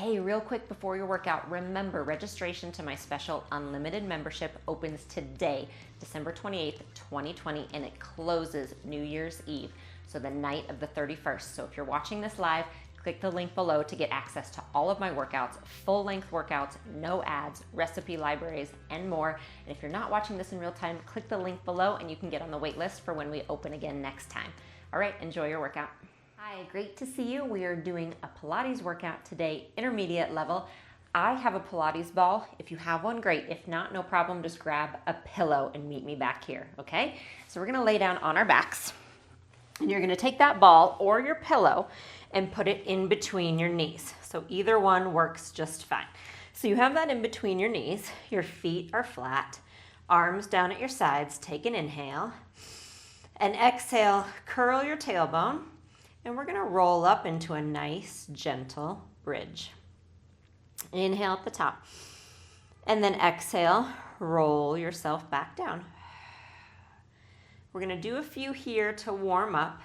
Hey, real quick before your workout, remember registration to my special unlimited membership opens today, December 28th, 2020, and it closes New Year's Eve, so the night of the 31st. So if you're watching this live, click the link below to get access to all of my workouts, full-length workouts, no ads, recipe libraries, and more. And if you're not watching this in real time, click the link below and you can get on the wait list for when we open again next time. All right, enjoy your workout. Hi, great to see you. We are doing a Pilates workout today, intermediate level. I have a Pilates ball. If you have one, great. If not, no problem. Just grab a pillow and meet me back here, okay? So we're gonna lay down on our backs. And you're gonna take that ball or your pillow and put it in between your knees. So either one works just fine. So you have that in between your knees. Your feet are flat, arms down at your sides. Take an inhale. And exhale, curl your tailbone. And we're gonna roll up into a nice, gentle bridge. Inhale at the top. And then exhale, roll yourself back down. We're gonna do a few here to warm up.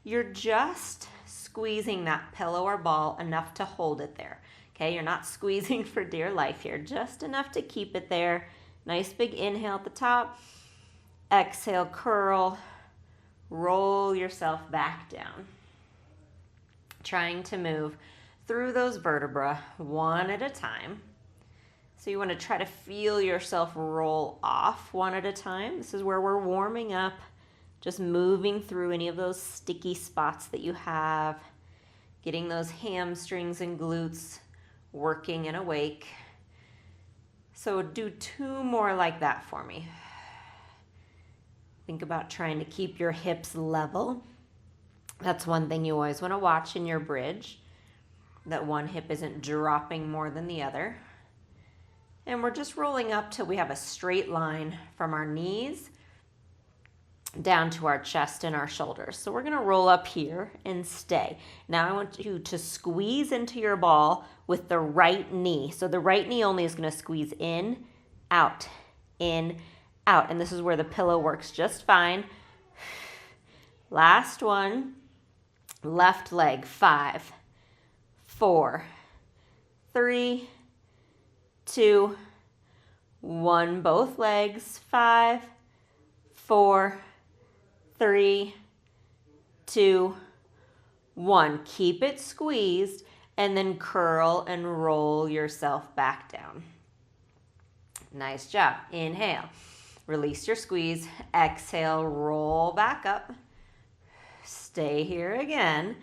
You're just squeezing that pillow or ball enough to hold it there. Okay, you're not squeezing for dear life here, just enough to keep it there. Nice big inhale at the top. Exhale, curl, roll yourself back down. Trying to move through those vertebrae one at a time. So you want to try to feel yourself roll off one at a time. This is where we're warming up, just moving through any of those sticky spots that you have, getting those hamstrings and glutes working and awake. So do 2 more like that for me. Think about trying to keep your hips level. That's one thing you always want to watch in your bridge, that one hip isn't dropping more than the other. And we're just rolling up till we have a straight line from our knees down to our chest and our shoulders. So we're going to roll up here and stay. Now I want you to squeeze into your ball with the right knee. So the right knee only is going to squeeze in, out, and this is where the pillow works just fine. Last one. Left leg, 5, 4, 3, 2, 1. Both legs, 5, 4, 3, 2, 1. Keep it squeezed and then curl and roll yourself back down. Nice job. Inhale. Release your squeeze. Exhale, roll back up. Stay here again.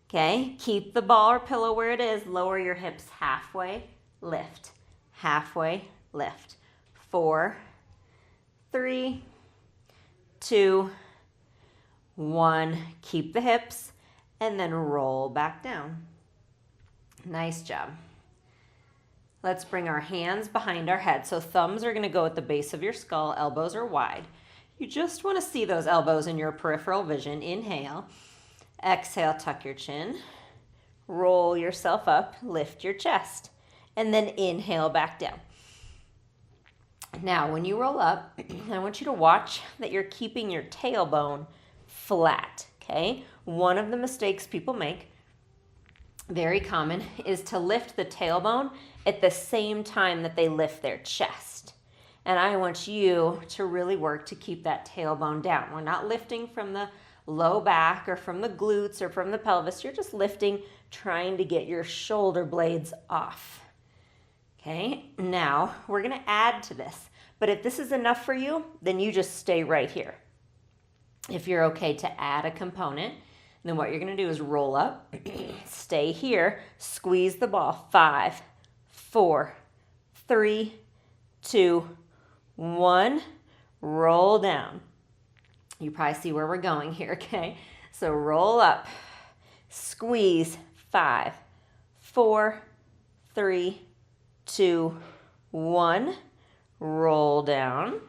Okay, keep the ball or pillow where it is. Lower your hips halfway, lift, halfway, lift. 4, 3, 2, 1. Keep the hips and then roll back down. Nice job. Let's bring our hands behind our head. So thumbs are going to go at the base of your skull, elbows are wide. You just want to see those elbows in your peripheral vision. Inhale. Exhale, tuck your chin. Roll yourself up, lift your chest. And then inhale back down. Now, when you roll up, I want you to watch that you're keeping your tailbone flat, okay? One of the mistakes people make, very common, is to lift the tailbone at the same time that they lift their chest. And I want you to really work to keep that tailbone down. We're not lifting from the low back or from the glutes or from the pelvis. You're just lifting, trying to get your shoulder blades off. Okay, now we're gonna add to this. But if this is enough for you, then you just stay right here. If you're okay to add a component, then what you're gonna do is roll up, stay here, squeeze the ball. 5, 4, 3, 2, 1, roll down. You probably see where we're going here, okay? So roll up, squeeze. 5, 4, 3, 2, 1, roll down.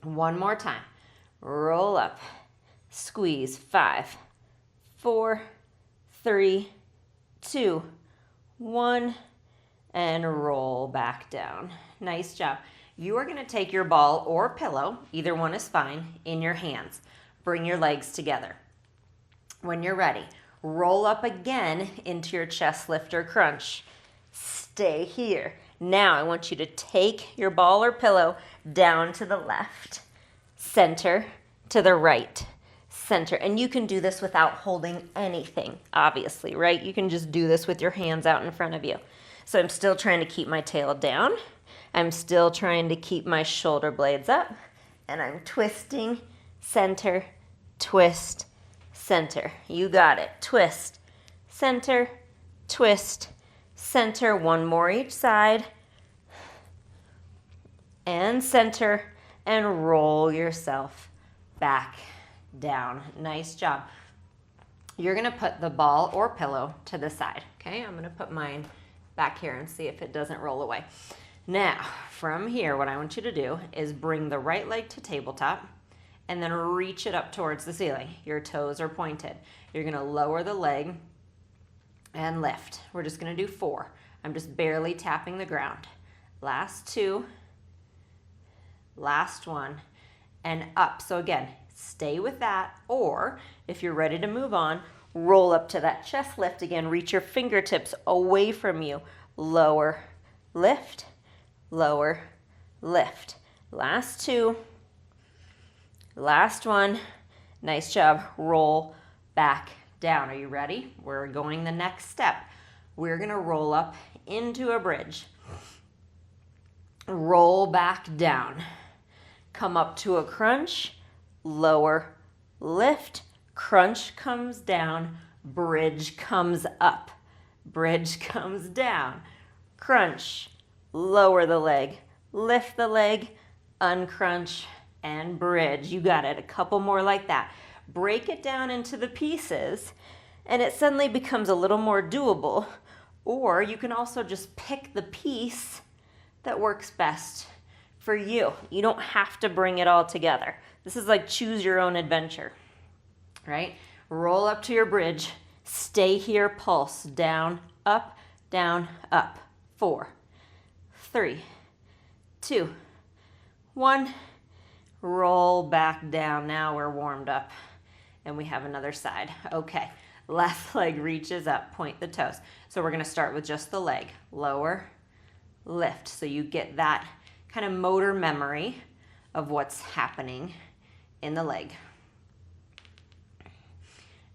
One more time. Roll up, squeeze. 5, 4, 3, 2, 1, and roll back down. Nice job. You are going to take your ball or pillow, either one is fine, in your hands. Bring your legs together. When you're ready, Roll up again into your chest lifter crunch. Stay here. Now I want you to take your ball or pillow down to the left, center to the right, center. And you can do this without holding anything, obviously, right? You can just do this with your hands out in front of you. So I'm still trying to keep my tail down. I'm still trying to keep my shoulder blades up. And I'm twisting, center, twist, center. You got it. Twist, center, twist, center. One more each side. And center, and roll yourself back down. Nice job. You're gonna put the ball or pillow to the side, okay? I'm gonna put mine back here and see if it doesn't roll away. Now, from here, what I want you to do is bring the right leg to tabletop and then reach it up towards the ceiling. Your toes are pointed. You're gonna lower the leg and lift. We're just gonna do 4. I'm just barely tapping the ground. Last 2, last 1, and up. So again, stay with that, or if you're ready to move on, roll up to that chest lift again. Reach your fingertips away from you. Lower, lift, lower, lift. Last 2, last 1. Nice job. Roll back down. Are you ready? We're going the next step. We're gonna roll up into a bridge. Roll back down. Come up to a crunch, lower, lift, crunch comes down, bridge comes up, bridge comes down, crunch, lower the leg, lift the leg, uncrunch, and bridge. You got it. A couple more like that. Break it down into the pieces, and it suddenly becomes a little more doable. Or you can also just pick the piece that works best for you. You don't have to bring it all together. This is like choose your own adventure, right? Roll up to your bridge. Stay here, pulse. Down, up, 4, 3, 2, 1. Roll back down. Now we're warmed up and we have another side. Okay, left leg reaches up, point the toes. So we're gonna start with just the leg. Lower, lift. So you get that kind of motor memory of what's happening in the leg.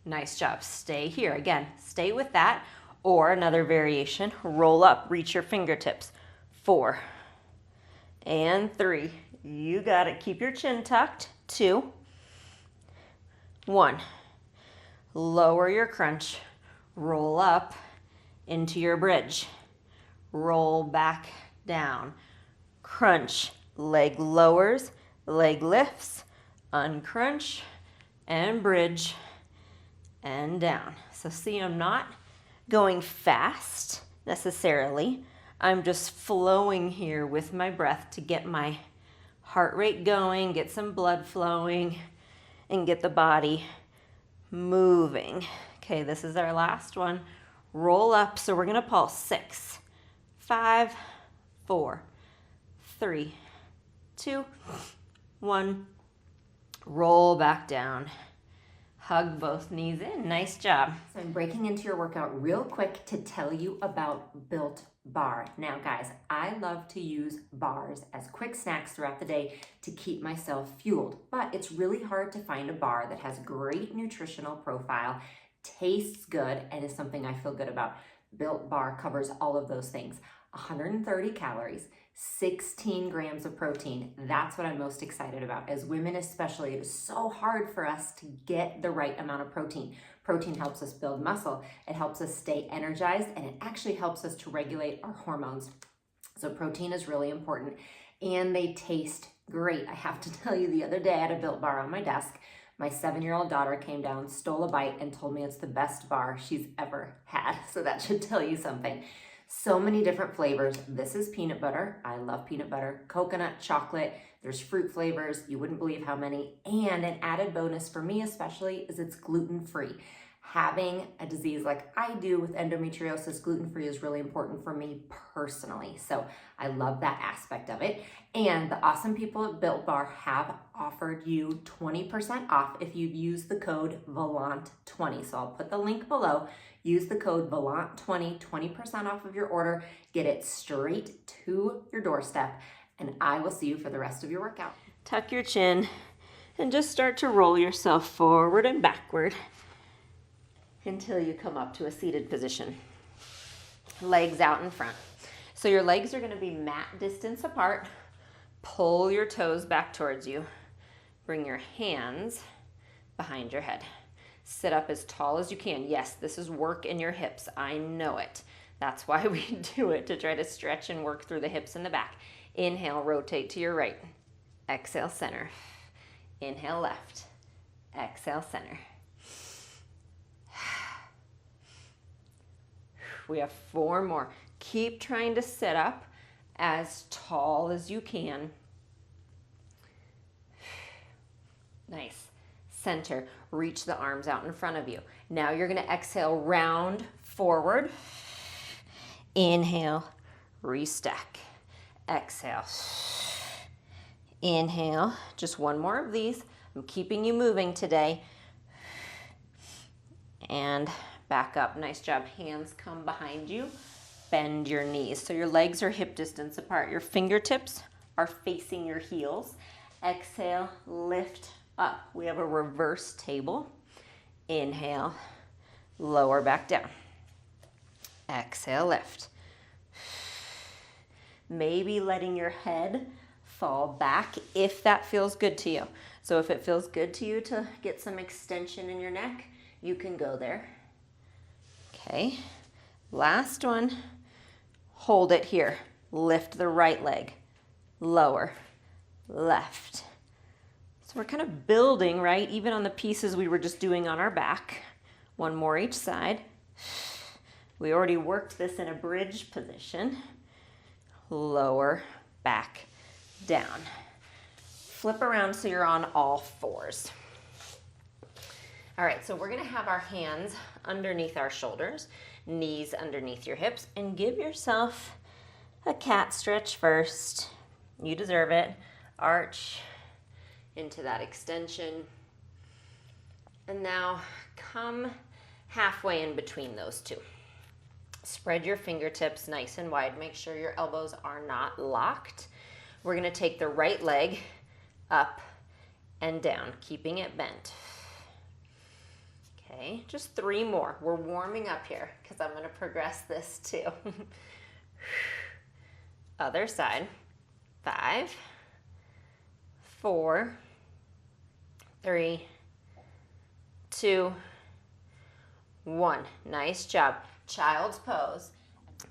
Nice job. Stay here. Again, stay with that. Or another variation, roll up, reach your fingertips. 4 and 3. You got it. Keep your chin tucked. 2, 1. Lower your crunch. Roll up into your bridge. Roll back down. Crunch. Leg lowers, leg lifts, uncrunch, and bridge, and down. So see, I'm not going fast necessarily. I'm just flowing here with my breath to get my heart rate going, get some blood flowing, and get the body moving. Okay, this is our last one. Roll up. So we're gonna pulse 6, 5, 4, 3, 2, 1. Roll back down. Hug both knees in. Nice job. So I'm breaking into your workout real quick to tell you about Built Bar. Now guys, I love to use bars as quick snacks throughout the day to keep myself fueled, but it's really hard to find a bar that has great nutritional profile, tastes good, and is something I feel good about. Built Bar covers all of those things. 130 calories, 16 grams of protein. That's what I'm most excited about. As women especially, it is so hard for us to get the right amount of protein. Protein helps us build muscle. It helps us stay energized, and it actually helps us to regulate our hormones. So protein is really important, and they taste great. I have to tell you, the other day I had a Built Bar on my desk. My 7-year-old daughter came down, stole a bite, and told me it's the best bar she's ever had. So that should tell you something. So many different flavors. This is peanut butter. I love peanut butter. Coconut, chocolate. There's fruit flavors. You wouldn't believe how many. And an added bonus for me especially is it's gluten-free. Having a disease like I do with endometriosis, gluten-free is really important for me personally. So I love that aspect of it. And the awesome people at Built Bar have offered you 20% off if you use the code VALANT20. So I'll put the link below. Use the code VALANT20, 20% off of your order. Get it straight to your doorstep. And I will see you for the rest of your workout. Tuck your chin and just start to roll yourself forward and backward until you come up to a seated position. Legs out in front. So your legs are going to be mat distance apart. Pull your toes back towards you. Bring your hands behind your head. Sit up as tall as you can. Yes, this is work in your hips. I know it. That's why we do it, to try to stretch and work through the hips and the back. Inhale, rotate to your right. Exhale, center. Inhale, left. Exhale, center. We have 4 more. Keep trying to sit up as tall as you can. Nice. Center. Reach the arms out in front of you. Now you're going to exhale, round forward. Inhale, restack. Exhale. Inhale. Just 1 more of these. I'm keeping you moving today. And back up. Nice job. Hands come behind you. Bend your knees. So your legs are hip distance apart. Your fingertips are facing your heels. Exhale, lift up. We have a reverse table. Inhale, lower back down. Exhale, lift. Maybe letting your head fall back if that feels good to you. So if it feels good to you to get some extension in your neck, you can go there. Okay, last one. Hold it here. Lift the right leg. Lower, left. So we're kind of building, right? Even on the pieces we were just doing on our back. 1 more each side. We already worked this in a bridge position. Lower, back, down. Flip around so you're on all 4s. All right, so we're gonna have our hands underneath our shoulders, knees underneath your hips, and give yourself a cat stretch first. You deserve it. Arch into that extension. And now come halfway in between those 2. Spread your fingertips nice and wide. Make sure your elbows are not locked. We're gonna take the right leg up and down, keeping it bent. Okay, just 3 more. We're warming up here because I'm gonna progress this too. Other side. 5, 4, 3, 2, 1. Nice job. Child's pose.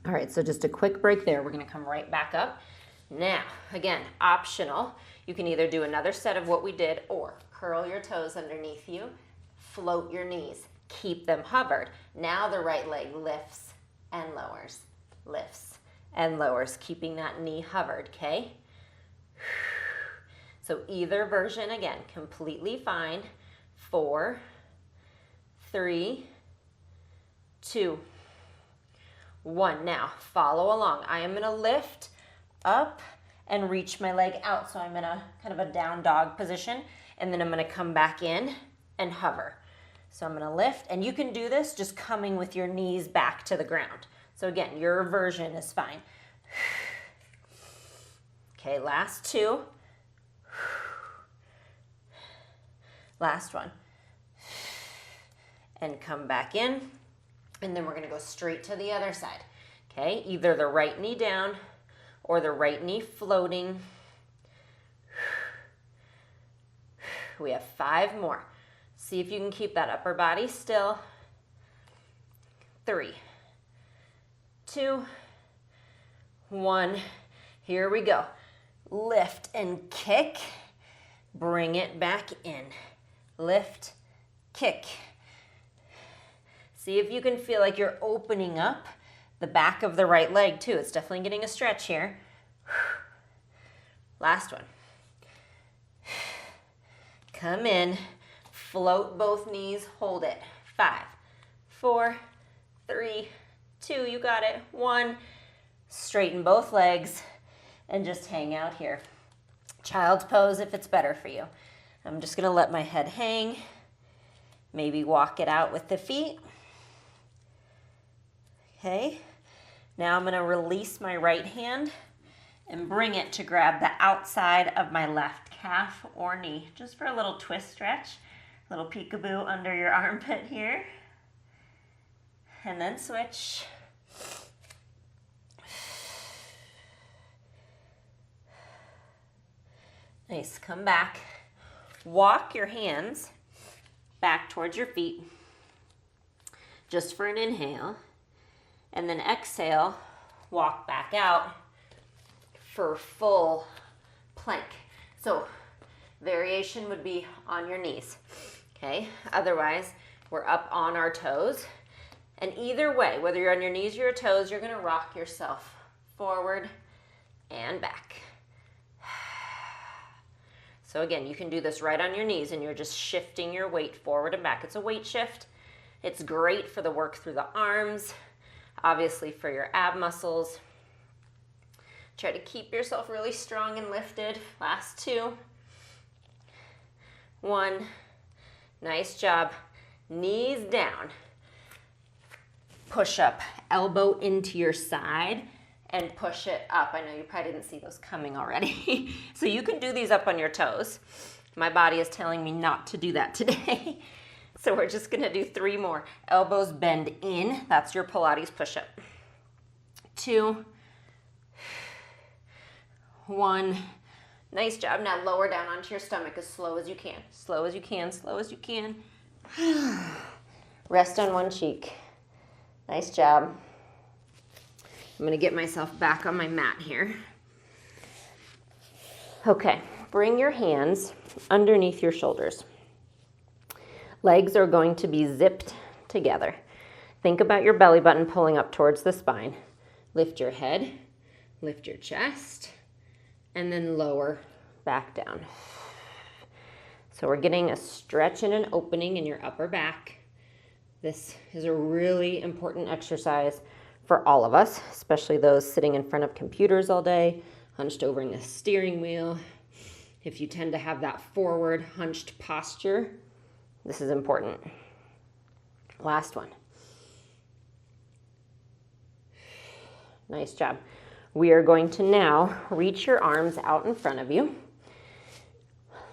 All right, so just a quick break there. We're gonna come right back up. Now, again, optional. You can either do another set of what we did or curl your toes underneath you, float your knees, keep them hovered. Now the right leg lifts and lowers, lifts and lowers, keeping that knee hovered, okay? So either version, again, completely fine. 4, 3, 2, 1. Now, follow along. I am gonna lift up and reach my leg out. So I'm in a kind of a down dog position, and then I'm gonna come back in and hover. So I'm gonna lift, and you can do this just coming with your knees back to the ground. So again, your version is fine. Okay, last 2. Last one. And come back in. And then we're gonna go straight to the other side. Okay, either the right knee down or the right knee floating. We have 5 more. See if you can keep that upper body still. 3, 2, 1. Here we go. Lift and kick. Bring it back in. Lift, kick. See if you can feel like you're opening up the back of the right leg too. It's definitely getting a stretch here. Last one. Come in, float both knees, hold it. 5, 4, 3, 2, you got it. 1, straighten both legs and just hang out here. Child's pose if it's better for you. I'm just gonna let my head hang, maybe walk it out with the feet. Okay, now I'm gonna release my right hand and bring it to grab the outside of my left calf or knee, just for a little twist stretch, a little peekaboo under your armpit here. And then switch. Nice, come back. Walk your hands back towards your feet, just for an inhale. And then exhale, walk back out for full plank. So variation would be on your knees, okay? Otherwise, we're up on our toes. And either way, whether you're on your knees or your toes, you're gonna rock yourself forward and back. So again, you can do this right on your knees and you're just shifting your weight forward and back. It's a weight shift. It's great for the work through the arms, obviously for your ab muscles. Try to keep yourself really strong and lifted. Last 2. 1. Nice job. Knees down. Push up, elbow into your side and push it up. I know you probably didn't see those coming already. So you can do these up on your toes. My body is telling me not to do that today. So we're just gonna do 3 more. Elbows bend in, that's your Pilates push-up. 2, 1. Nice job. Now lower down onto your stomach as slow as you can. Slow as you can, slow as you can. Rest on one cheek. Nice job. I'm gonna get myself back on my mat here. Okay, bring your hands underneath your shoulders. Legs are going to be zipped together. Think about your belly button pulling up towards the spine. Lift your head, lift your chest, and then lower back down. So we're getting a stretch and an opening in your upper back. This is a really important exercise for all of us, especially those sitting in front of computers all day, hunched over in the steering wheel. If you tend to have that forward hunched posture, this is important. Last one. Nice job. We are going to now reach your arms out in front of you.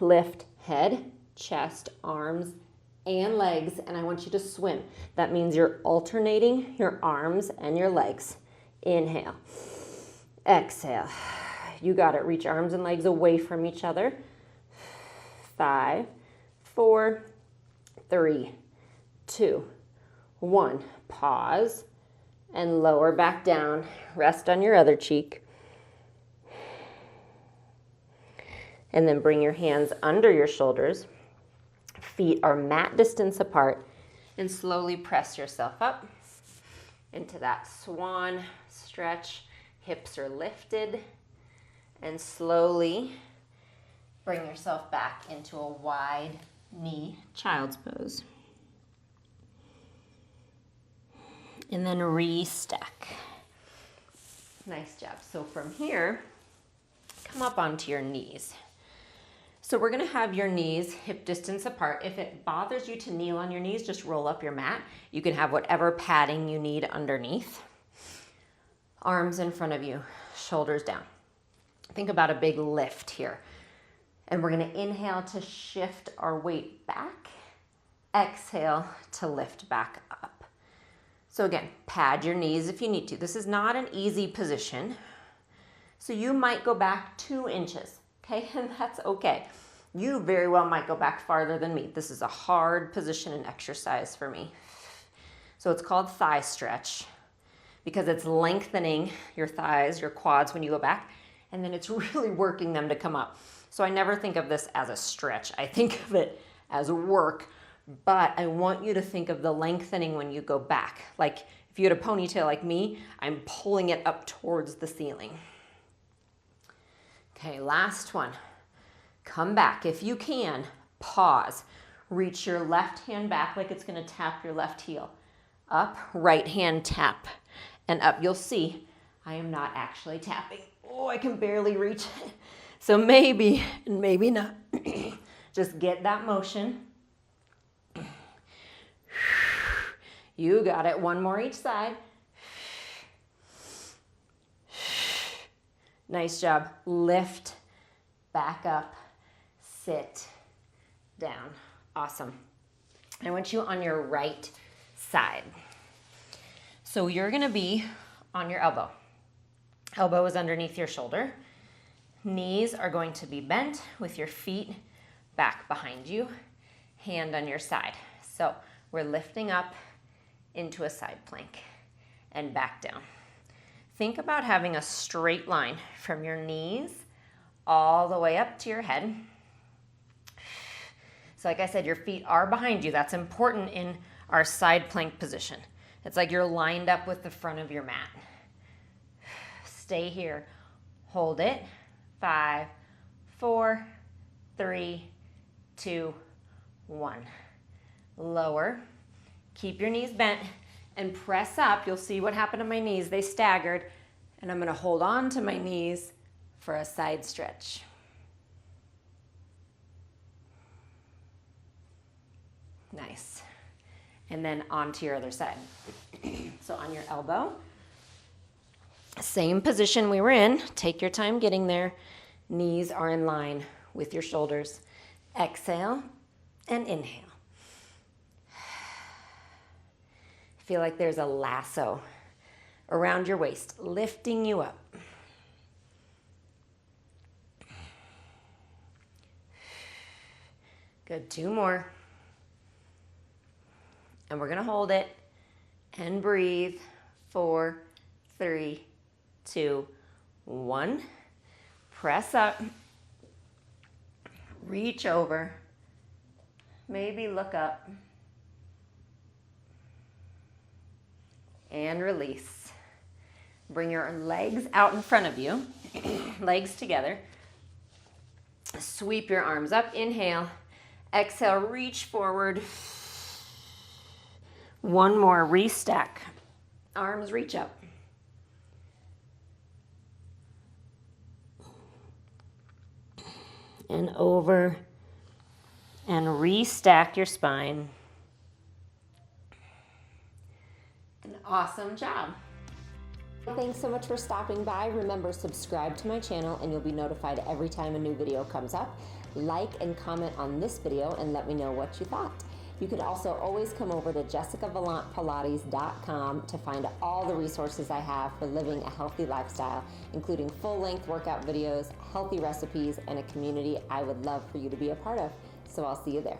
Lift head, chest, arms, and legs, and I want you to swim. That means you're alternating your arms and your legs. Inhale, exhale. You got it. Reach arms and legs away from each other. 5, 4, 3, 2, 1. Pause and lower back down. Rest on your other cheek. And then bring your hands under your shoulders. Feet are mat distance apart, and slowly press yourself up into that swan stretch. Hips are lifted, and slowly bring yourself back into a wide knee child's pose. And then re-stack. Nice job. So from here, come up onto your knees. So we're gonna have your knees hip distance apart. If it bothers you to kneel on your knees, just roll up your mat. You can have whatever padding you need underneath. Arms in front of you, shoulders down. Think about a big lift here. And we're gonna inhale to shift our weight back. Exhale to lift back up. So again, pad your knees if you need to. This is not an easy position. So you might go back 2 inches. Okay, and that's okay. You very well might go back farther than me. This is a hard position and exercise for me. So it's called thigh stretch because it's lengthening your thighs, your quads when you go back, and then it's really working them to come up. So I never think of this as a stretch. I think of it as work, but I want you to think of the lengthening when you go back. Like if you had a ponytail like me, I'm pulling it up towards the ceiling. Okay, last one. Come back. If you can, pause. Reach your left hand back like it's gonna tap your left heel. up, right hand tap, and up. You'll see I am not actually tapping. Oh, I can barely reach. So maybe, and maybe not. Just get that motion. You got it. One more each side. Nice job. Lift, back up, sit, down. Awesome. I want you on your right side. So you're going to be on your elbow. Elbow is underneath your shoulder. Knees are going to be bent with your feet back behind you, hand on your side. So we're lifting up into a side plank and back down. Think about having a straight line from your knees all the way up to your head. So like I said, your feet are behind you. That's important in our side plank position. It's like you're lined up with the front of your mat. Stay here. Hold it. 5, 4, 3, 2, 1. Lower. Keep your knees bent and press up. You'll see what happened to my knees. They staggered. And I'm going to hold on to my knees for a side stretch. Nice. And then onto your other side. So on your elbow, same position we were in. Take your time getting there. Knees are in line with your shoulders. Exhale and inhale. Feel like there's a lasso around your waist, lifting you up. Good, 2 more. And we're gonna hold it and breathe. 4, 3, 2, 1. Press up. Reach over. Maybe look up. And release. Bring your legs out in front of you. Legs together. Sweep your arms up. Inhale. Exhale, reach forward. 1 more, restack. Arms reach up. And over. And restack your spine. An awesome job. Thanks so much for stopping by. Remember, subscribe to my channel and you'll be notified every time a new video comes up. Like and comment on this video and let me know what you thought. You can also always come over to jessicavalantpilates.com to find all the resources I have for living a healthy lifestyle, including full-length workout videos, healthy recipes, and a community I would love for you to be a part of. So I'll see you there.